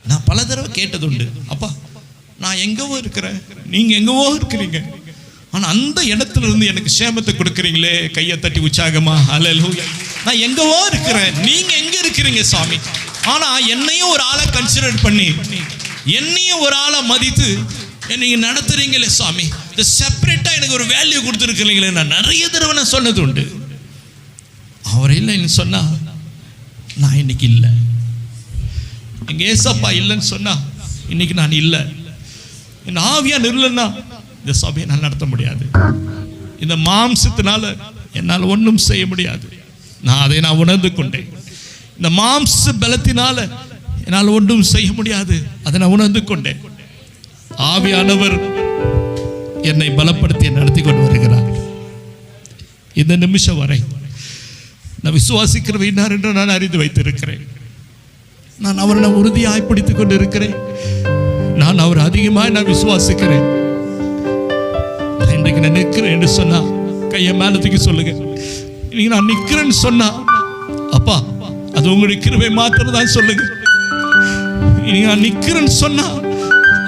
நான் பல தடவை கேட்டதுண்டு, அப்பா நான் எங்கவோ இருக்கிறேன், நீங்க எங்கவோ இருக்கிறீங்க, ஆனா அந்த இடத்துல இருந்து எனக்கு சேமத்தை கொடுக்குறீங்களே. கையை தட்டி உற்சாகமா ஹல்லேலூயா. நான் எங்கவோ இருக்கிறேன், நீங்க எங்க இருக்கிறீங்க சாமி, ஆனா என்னையும் ஒரு ஆளை கன்சிடர் பண்ணி, என்னையும் ஒரு ஆளை மதித்து நீங்க நடத்துறீங்களே சாமி. இந்த செப்பரேட்டா எனக்கு ஒரு வேல்யூ கொடுத்துருக்கீங்களே. நான் நிறைய தடவை நான் சொன்னது உண்டு. அவர் இல்லைன்னு சொன்னா நான் இன்னைக்கு இல்லை. எங்க ஏசப்பா இல்லைன்னு சொன்னா இன்னைக்கு நான் இல்லை. என் ஆவியார் இல்லைன்னா இந்த சபையை நான் நடத்த முடியாது. இந்த மாம்சத்தினால என்னால் ஒன்றும் செய்ய முடியாது. அதை நான் உணர்ந்து கொண்டேன். இந்த மாம்ச பலத்தினால என்னால் ஒன்றும் செய்ய முடியாது. அதை நான் உணர்ந்து கொண்டேன். ஆவியானவர் என்னை பலப்படுத்தி நடத்தி கொண்டு வருகிறார். இந்த நிமிஷம் வரை நான் விசுவாசிக்கிறவை இன்னார் என்று நான் அறிந்து வைத்திருக்கிறேன். நான் அவரை உறுதியாய் பிடித்துக் கொண்டு இருக்கிறேன். நான் அவர் அதிகமாக நான் விசுவாசிக்கிறேன். இன்றைக்கு நான் நிற்கிறேன் என்று சொன்னா கையை மேலத்துக்கு சொல்லுங்க. இன்னைக்கு நான் நிற்கிறேன்னு சொன்னா அப்பா அது உங்களுடைய கிருபை மாத்திரம் தான் சொல்லுங்க. இன்னைக்கு நான் நிற்கிறேன்னு சொன்னா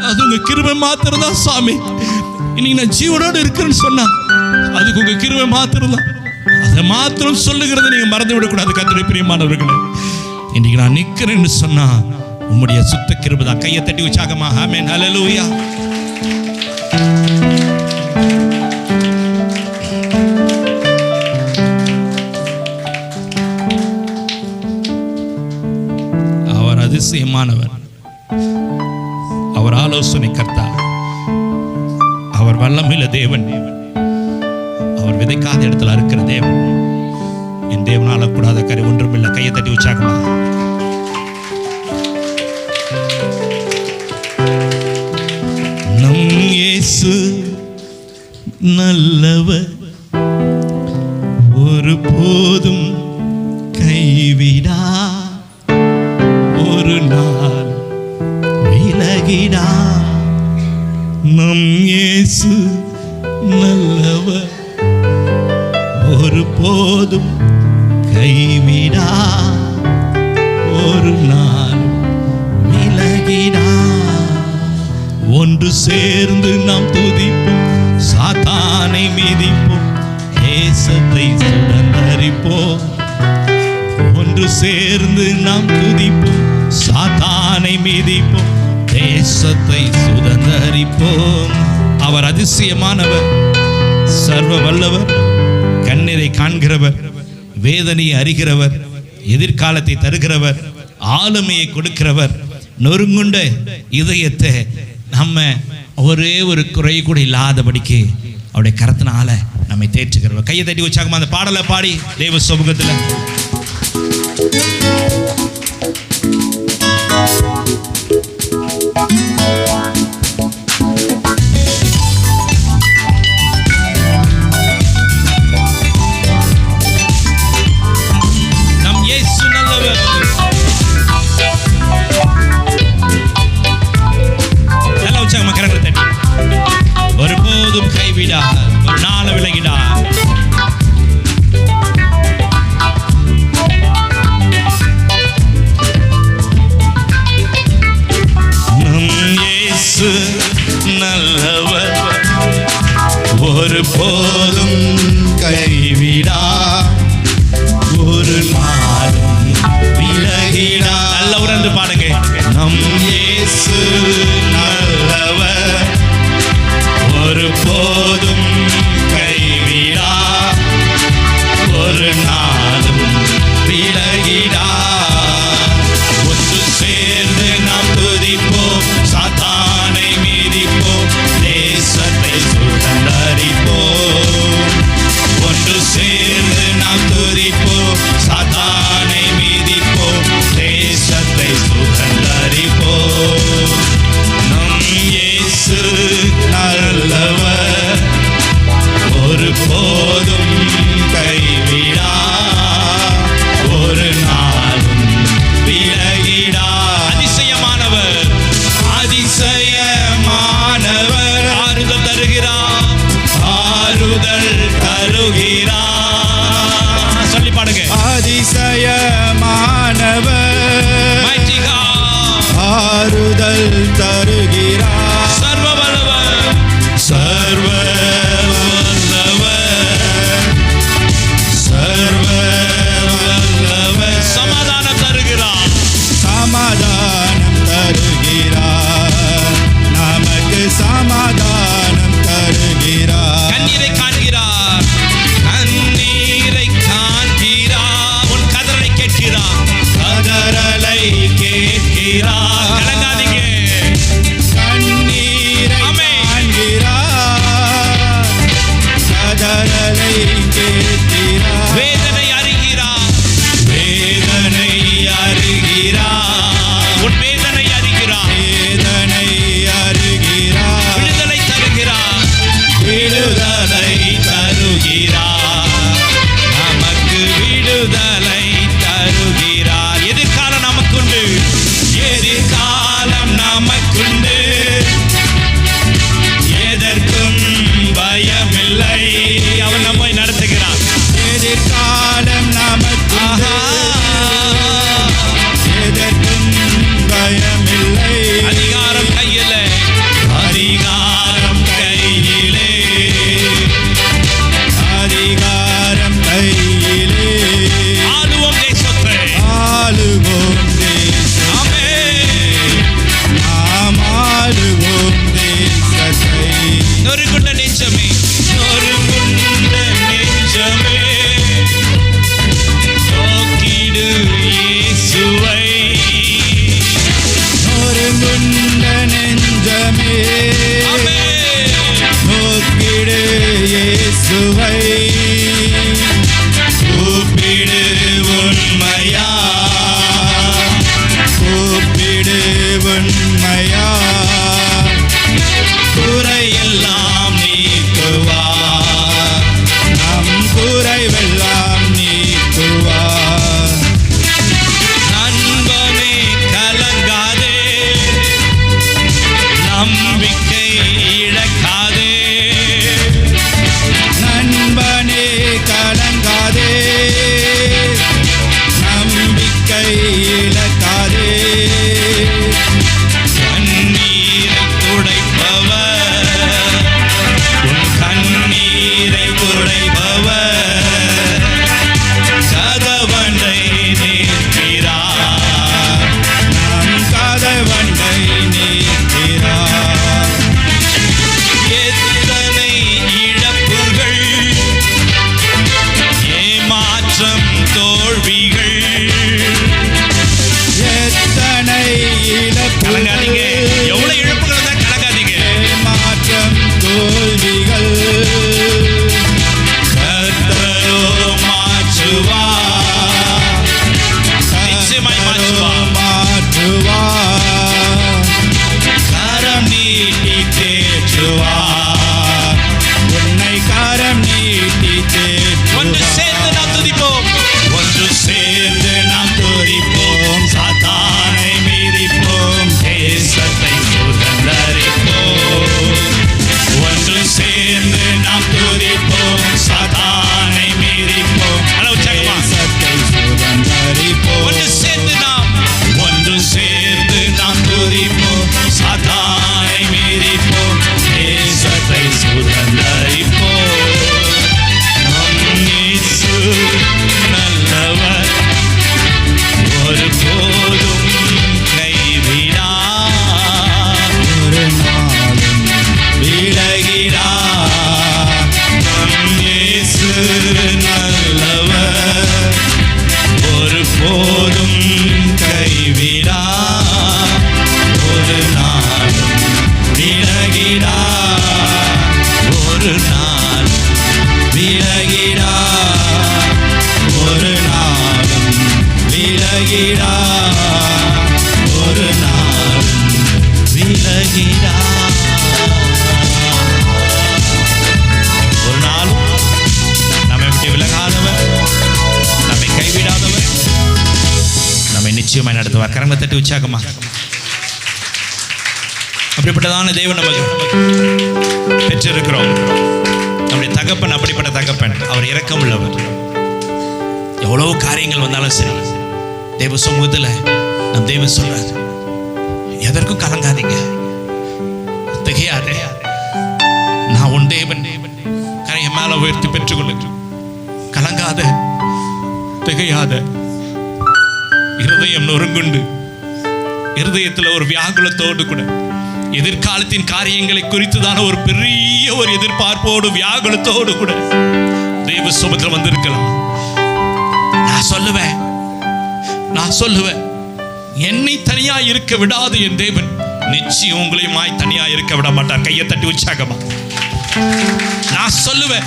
அது உங்க கிருபை மாத்திரம் தான் சாமி. இன்னைக்கு நான் ஜீவனோடு இருக்கிறேன்னு சொன்னா அதுக்கு உங்க கிருபை மாத்திரம் தான். அதை மாத்திரம் சொல்லுகிறத நீங்க மறந்து விடக்கூடாது. கர்த்தருடைய பிரியமானவர்களே, இன்னைக்கு நான் நிற்கிறேன்னு சொன்னா உம்முடைய சுத்த கிருபை தான். கையை தட்டி உற்சாகமா ஆமென் ஹல்லேலூயா. அவர் அதிசயமானவர், அவர் ஆலோசனை கர்த்தா, அவர் வல்லமையுள்ள தேவன், அவர் விதைக்காத இடத்துல இருக்கிற தேவன். என் தேவனால கூடாத கரை ஒன்றுமில்லை. கையை தட்டி உற்சாகமா. நம் இயேசு நல்லவர், ஒரு போதும் கைவிடா, ஒரு நாள் விலகிடா. நம் இயேசு நல்லவர், ஒரு போதும் கைவிடா, ஒரு நாள் விலகிடா. ஒன்று சேர்ந்து நாம் துதிப்போம், சாத்தானை மிதிப்போம், தேசத்தை சுதந்தரிப்போம். ஒன்று சேர்ந்து நாம் துதிப்போம், சாத்தானை மிதிப்போம், தேசத்தை சுதந்தரிப்போம். அவர் அதிசயமானவர், சர்வ வல்லவர், கண்ணீரை காண்கிறவர், வேதனையை அறிகிறவர், எதிர்காலத்தை தருகிறவர், ஆளுமையை கொடுக்கிறவர், நொறுங்குண்ட இதயத்தை நம்ம ஒரே ஒரு குறை கூட இல்லாதபடிக்கு அவருடைய கரத்தினால நம்மை தேற்றுகிறவர். கையை தட்டி உற்சாகமா அந்த பாடலை பாடி தேவ சமூகத்தில் ஒருபோதும் கைவிடா, ஒரு நாள் விலகிடா. நம் இயேசு நல்லவர், ஒருபோதும் கைவிடா, ஒரு நாளும் விலகிடா. நல்ல உணர்ந்து பாடுங்க. நம் இயேசு நல்லவர், ஒரு போதும் கைவிடா, ஒரு நாளும் விலகிடா. ஒன்று சேர்ந்து நாம் துதிப்போம், சாத்தானை மிதிப்போம், தேசத்தை சுதந்தரிப்போம். ஒன்று சேர்ந்து நாம் துதிப்போம், சாத்தானை மிதிப்போம், தேசத்தை சுதந்தரிப்போம். நம் இயேசு நல்லவர், ஒரு போதும் கைவிடா, ஒரு நாளும் விலகிடா. அதிசயமானவர், அதிசயமானவர், ஆறுதல் தருகிறார், ஆறுதல் தருகிறார். சொல்லி பாடுங்க. அதிசயமானவர், mighty God, தோல்விகள். எத்தனை கலங்காதீங்க, இழப்புகள், எவ்வளவு இழப்புகள் தான் கலங்காதீங்க. மாற்றம் தோல்விகள் கர்த்தரோ மாற்றுவார், நிச்சயமாய் மாற்றுவார். கரம் நீட்டி தேற்றுவார், உன்னை கரம் நீட்டி ஒன்று சேர்ந்து நாம் துதிப்போம், ஒன்று சேர்ந்து நாம் துதிப்போம், சாத்தானை மீறிப்போம், தேசத்தை சுதந்தரிப்போம். ஒன்று சேர்ந்து நாம் துதிப்போம், சாத்தானை மீறிப்போம், தேசத்தை சுதந்தரிப்போம். ஒன்று சேர்ந்து நாம் துதிப்போம், சாத்தானை மீறிப்போம், தேசத்தை சுதந்தரிப்போம். நம் இயேசு நல்லவர், ஒருபோதும் கைவிடார், ஒரு நாளும் விலகிடார். நம் இயேசு நல்லவர், ஒருபோதும் கைவிடார், ஒரு நாளும் விலகிடார், ஒரு நாள் விலகிடார், ஒரு நாளும் விலகிடார், ஒரு நாளும் விலகிடார். ஒரு நாள் நம்மை விட்டு விலகாதவர், நம்மை கைவிடாதவர், நம்மை நிச்சயமாய் நடத்துவார். கரங்களை தட்டி உற்சாகமா. அப்படிப்பட்டதான தேவன் நமக்கு பெற்றிருக்கிறோம். நம்முடைய தகப்பன் அப்படிப்பட்ட தகப்பன். அவர் இரக்கம் உள்ளவர். எவ்வளவு காரியங்கள் வந்தாலும் சரி, தேவ சமூகத்தில் நம் தேவன் சொல்றார், எதற்கும் கலங்காதீங்க, திகையாதே, நான் உன் தேவன், கரையை மேல உயர்த்தி பெற்றுக்கொள்ள, கலங்காத, திகையாத. இருதயம் நொறுங்குண்டு, இருதயத்தில் ஒரு வியாகுலத்தோடு கூட எதிர்காலத்தின் காரியங்களை குறித்துதான ஒரு பெரிய ஒரு எதிர்பார்ப்போடு வியாகுலத்தோடு கூட தேவ சமூகத்தில் வந்திருக்கலாம். நான் சொல்லுவேன், என்னை தனியா இருக்க விடாது என் தேவன் நிச்சயம் உங்களையுமாய் தனியா இருக்க விட மாட்டார். கையை தட்டி உற்சாகமா. நான் சொல்லுவேன்,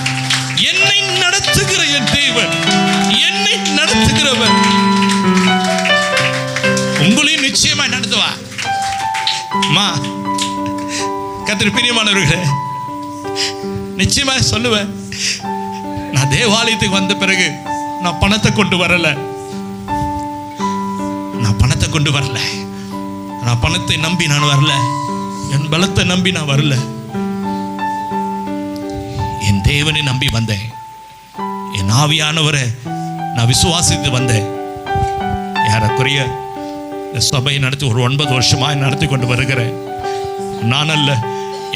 என்னை நடத்துகிற என் தேவன், என்னை நடத்துகிறவர் உங்களையும் நிச்சயமாய் நடத்துவா. கர்த்தருக்கு பிரியமானவர்களே, நிச்சயமா சொல்லுவேன், நான் தேவாலயத்துக்கு வந்த பிறகு நான் பணத்தை கொண்டு வரல, நான் பணத்தை நம்பி நான் வரல, என் பலத்தை நம்பி நான் வரல, என் தேவனை நம்பி வந்தேன். என் ஆவியானவரை நான் விசுவாசித்து வந்தேன். ஏறக்குறைய சபையை நடத்தி ஒரு 9 வருஷமாக நடத்தி கொண்டு வருகிறேன். நான் அல்ல,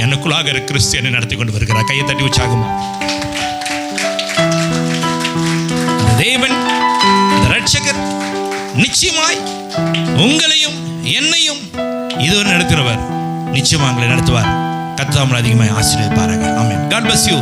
எனக்குள்ளாக கிறிஸ்தியனை நடத்தி கொண்டு வருகிறார். கையை தட்டி உற்சாகமா. தேவன் ரட்சகர் நிச்சயமாய் உங்களையும் என்னையும் இதுவரை நடத்துகிறவர், நிச்சயமா உங்களை நடத்துவார். கர்த்தர் அதிகமாக ஆசீர்வதிப்பாராக. ஆமென். God bless you.